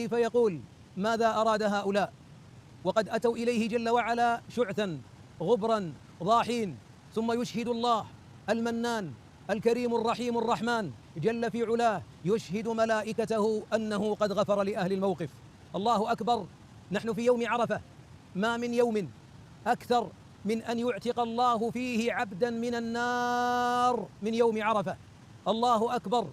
فيقول: ماذا أراد هؤلاء؟ وقد أتوا إليه جل وعلا شعثا غبرا ضاحين، ثم يشهد الله المنان الكريم الرحيم الرحمن جل في علاه، يشهد ملائكته أنه قد غفر لأهل الموقف. الله أكبر. نحن في يوم عرفة، ما من يوم أكثر من أن يعتق الله فيه عبدا من النار من يوم عرفة. الله أكبر.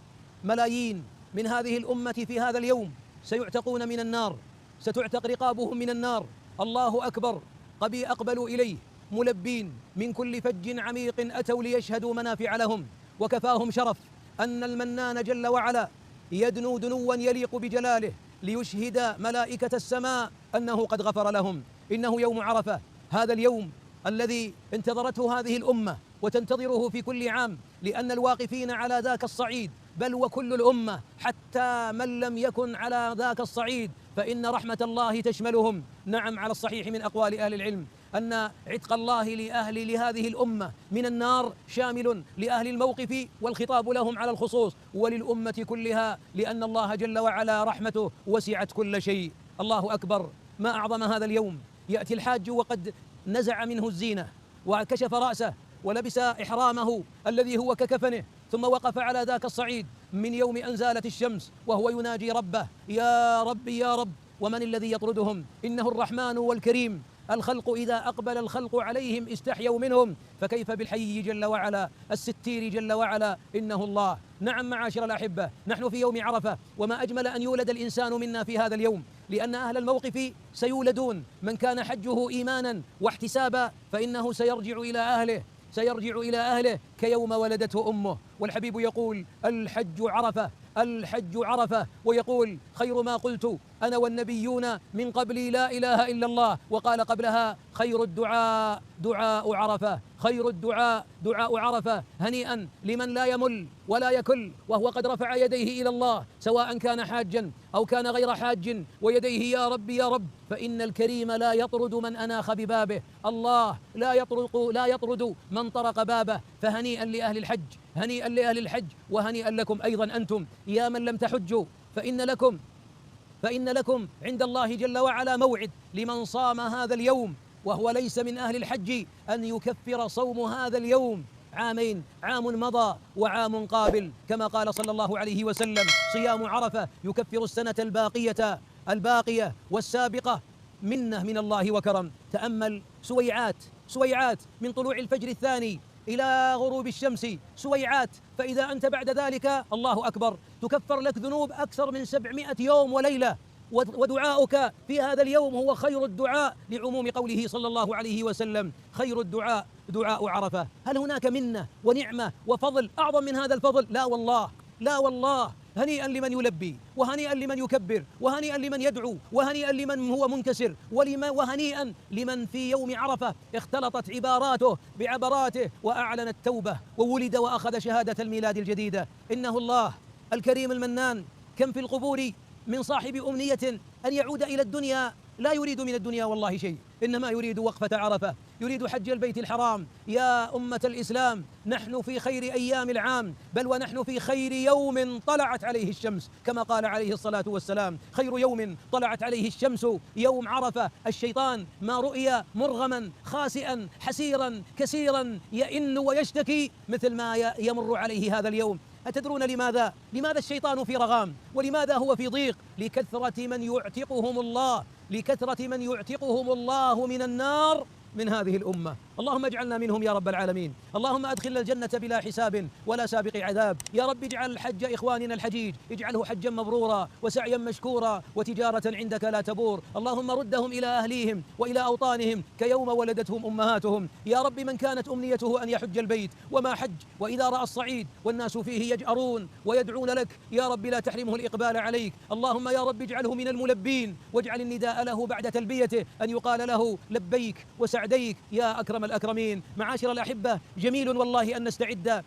ملايين من هذه الأمة في هذا اليوم سيعتقون من النار، ستعتق رقابهم من النار. الله أكبر. أقبلوا إليه ملبين من كل فج عميق، أتوا ليشهدوا منافع لهم، وكفاهم شرف أن المنان جل وعلا يدنو دنوا يليق بجلاله ليشهد ملائكة السماء أنه قد غفر لهم. إنه يوم عرفة، هذا اليوم الذي انتظرته هذه الأمة وتنتظره في كل عام، لأن الواقفين على ذاك الصعيد، بل وكل الأمة حتى من لم يكن على ذاك الصعيد، فإن رحمة الله تشملهم. نعم، على الصحيح من أقوال أهل العلم أن عتق الله لهذه الأمة من النار شامل لأهل الموقف، والخطاب لهم على الخصوص، وللأمة كلها، لأن الله جل وعلا رحمته وسعت كل شيء. الله أكبر. ما أعظم هذا اليوم. يأتي الحاج وقد نزع منه الزينة وكشف رأسه ولبس إحرامه الذي هو ككفنه، ثم وقف على ذاك الصعيد من يوم أن زالت الشمس وهو يناجي ربه: يا رب يا رب. ومن الذي يطردهم؟ إنه الرحمن والكريم. الخلق إذا أقبل الخلق عليهم استحيوا منهم، فكيف بالحي جل وعلا الستير جل وعلا؟ إنه الله. نعم معاشر الأحبة، نحن في يوم عرفة، وما أجمل أن يولد الإنسان منا في هذا اليوم، لأن أهل الموقف سيولدون. من كان حجه إيمانا واحتسابا فإنه سيرجع إلى أهله كيوم ولدته أمه. والحبيب يقول: الحج عرفة، الحج عرفة. ويقول: خير ما قلت أنا والنبيون من قبلي لا إله إلا الله. وقال قبلها: خير الدعاء دعاء عرفة، خير الدعاء دعاء عرفة. هنيئا لمن لا يمل ولا يكل وهو قد رفع يديه إلى الله، سواء كان حاجا أو كان غير حاج، ويديه يا رب يا رب. فإن الكريم لا يطرد من أناخ ببابه، الله لا يطرد من طرق بابه. فهنيئا لأهل الحج، هنيئا لأهل الحج، وهنيئا لكم أيضا أنتم يا من لم تحجوا، فإن لكم عند الله جل وعلا موعد لمن صام هذا اليوم وهو ليس من أهل الحج، أن يكفر صوم هذا اليوم عامين: عام مضى وعام قابل، كما قال صلى الله عليه وسلم: صيام عرفة يكفر السنة الباقية والسابقة. منة من الله وكرم. تأمل سويعات من طلوع الفجر الثاني إلى غروب الشمس، سويعات. فإذا أنت بعد ذلك، الله أكبر، تكفر لك ذنوب أكثر من 700 يوم وليلة. ودعاؤك في هذا اليوم هو خير الدعاء، لعموم قوله صلى الله عليه وسلم: خير الدعاء دعاء عرفة. هل هناك منة ونعمة وفضل أعظم من هذا الفضل؟ لا والله، لا والله. هنيئا لمن يلبي، وهنيئا لمن يكبر، وهنيئا لمن يدعو، وهنيئا لمن هو منكسر، وهنيئا لمن في يوم عرفة اختلطت عباراته بعبراته وأعلن التوبة وولد وأخذ شهادة الميلاد الجديدة. إنه الله الكريم المنان. كم في القبور من صاحب أمنية أن يعود إلى الدنيا، لا يريد من الدنيا والله شيء، إنما يريد وقفة عرفة، يريد حج البيت الحرام. يا أمة الإسلام، نحن في خير أيام العام، بل ونحن في خير يوم طلعت عليه الشمس، كما قال عليه الصلاة والسلام: خير يوم طلعت عليه الشمس يوم عرفة. الشيطان ما رؤي مرغما خاسئا حسيرا كسيرا يئن ويشتكي مثل ما يمر عليه هذا اليوم. أتدرون لماذا الشيطان في رغام؟ ولماذا هو في ضيق؟ لكثرة من يعتقهم الله من النار من هذه الأمة. اللهم اجعلنا منهم يا رب العالمين. اللهم أدخلنا الجنة بلا حساب ولا سابق عذاب. يا رب اجعل الحج إخواننا الحجيج، اجعله حجا مبرورا وسعيا مشكورا وتجارة عندك لا تبور. اللهم ردهم إلى أهليهم وإلى أوطانهم كيوم ولدتهم أمهاتهم. يا رب من كانت أمنيته أن يحج البيت وما حج، وإذا رأى الصعيد والناس فيه يجأرون ويدعون لك، يا رب لا تحرمه الإقبال عليك. اللهم يا رب اجعله من الملبين، واجعل النداء له بعد تلبيته أن يقال له: لبيك وسعديك يا أكرم الأكرمين. معاشر الأحبة، جميل والله أن نستعد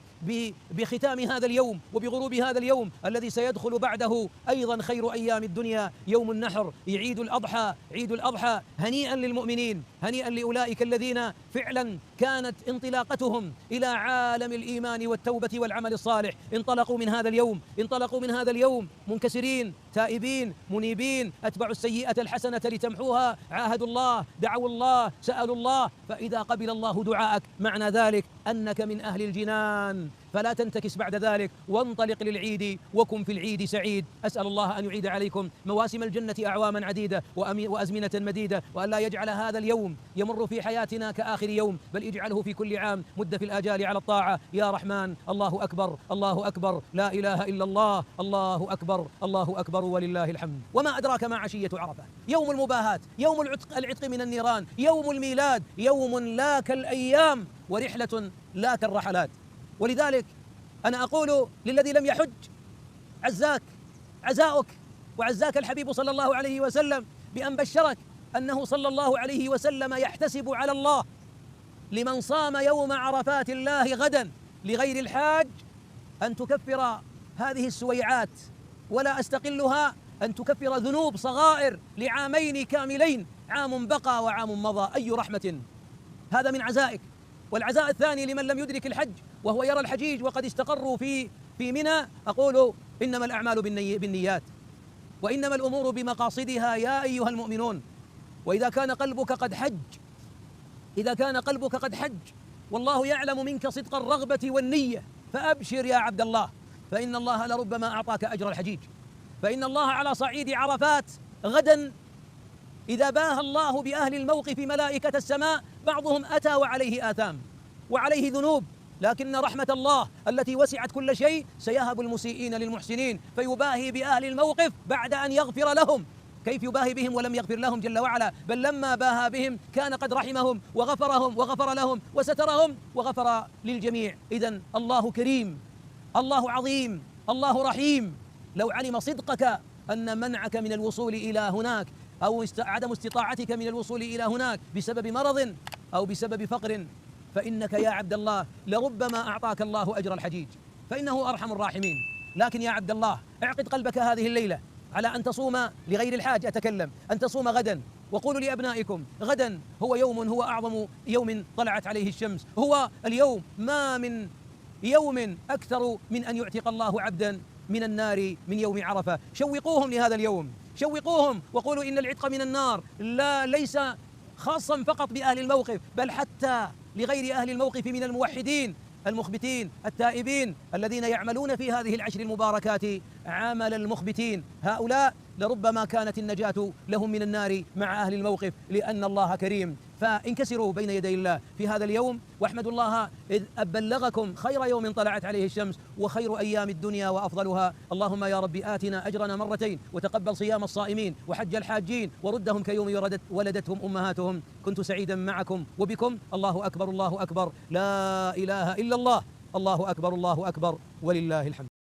بختام هذا اليوم وبغروب هذا اليوم الذي سيدخل بعده أيضا خير أيام الدنيا يوم النحر، عيد الأضحى، عيد الأضحى. هنيئا للمؤمنين، هنيئا لأولئك الذين فعلا كانت انطلاقتهم إلى عالم الإيمان والتوبة والعمل الصالح، انطلقوا من هذا اليوم، انطلقوا من هذا اليوم منكسرين تائبين منيبين، أتبعوا السيئة الحسنة لتمحوها، عاهدوا الله، دعوا الله، سألوا الله، فإذا قبل الله دعاءك معنى ذلك أنك من أهل الجنان، فلا تنتكس بعد ذلك وانطلق للعيد وكن في العيد سعيد. أسأل الله أن يعيد عليكم مواسم الجنة أعواما عديدة وأزمنة مديدة، وأن لا يجعل هذا اليوم يمر في حياتنا كآخر يوم، بل اجعله في كل عام مد في الآجال على الطاعة يا رحمن. الله أكبر، الله أكبر، لا إله إلا الله، الله أكبر، الله أكبر ولله الحمد. وما أدراك ما عشية عرفة؟ يوم المباهاة، يوم العتق من النيران، يوم الميلاد، يوم لا كالأيام ورحلة لا كالرحلات. ولذلك أنا أقول للذي لم يحج عزاك، عزاؤك، وعزاك الحبيب صلى الله عليه وسلم بأن بشرك أنه صلى الله عليه وسلم يحتسب على الله لمن صام يوم عرفات الله غدا لغير الحاج أن تكفر هذه السويعات، ولا أستقلها، أن تكفر ذنوب صغائر لعامين كاملين، عام بقى وعام مضى. أي رحمة! هذا من عزائك. والعزاء الثاني لمن لم يدرك الحج وهو يرى الحجيج وقد استقروا في منى، أقول إنما الأعمال بالنيات، وإنما الأمور بمقاصدها يا أيها المؤمنون. وإذا كان قلبك قد حج، إذا كان قلبك قد حج والله يعلم منك صدق الرغبة والنية، فأبشر يا عبد الله، فإن الله لربما أعطاك أجر الحجيج. فإن الله على صعيد عرفات غدا إذا باهى الله بأهل الموقف ملائكة السماء، بعضهم أتى وعليه آثام وعليه ذنوب، لكن رحمة الله التي وسعت كل شيء سيهب المسيئين للمحسنين، فيباهي بأهل الموقف بعد أن يغفر لهم. كيف يباهي بهم ولم يغفر لهم جل وعلا؟ بل لما باهى بهم كان قد رحمهم وغفرهم وغفر لهم وسترهم وغفر للجميع. إذن الله كريم، الله عظيم، الله رحيم. لو علم صدقك أن منعك من الوصول إلى هناك أو عدم استطاعتك من الوصول إلى هناك بسبب مرض أو بسبب فقر، فإنك يا عبد الله لربما أعطاك الله أجر الحجيج، فإنه أرحم الراحمين. لكن يا عبد الله اعقد قلبك هذه الليلة على أن تصوم لغير الحاج، أتكلم أن تصوم غدا، وقولوا لأبنائكم غدا هو يوم، هو أعظم يوم طلعت عليه الشمس، هو اليوم ما من يوم أكثر من أن يعتق الله عبدا من النار من يوم عرفة. شوقوهم لهذا اليوم، شوقوهم وقولوا إن العتق من النار ليس خاصا فقط بأهل الموقف، بل حتى لغير أهل الموقف من الموحدين المخبتين التائبين الذين يعملون في هذه العشر المباركات عمل المخبتين. هؤلاء لربما كانت النجاة لهم من النار مع أهل الموقف، لأن الله كريم. فانكسروا بين يدي الله في هذا اليوم، واحمدوا الله إذ بلغكم خير يوم طلعت عليه الشمس وخير أيام الدنيا وأفضلها. اللهم يا رب آتنا أجرنا مرتين، وتقبل صيام الصائمين وحج الحاجين، وردهم كيوم ولدتهم أمهاتهم. كنت سعيدا معكم وبكم. الله أكبر، الله أكبر، لا إله إلا الله، الله أكبر، الله أكبر، ولله الحمد.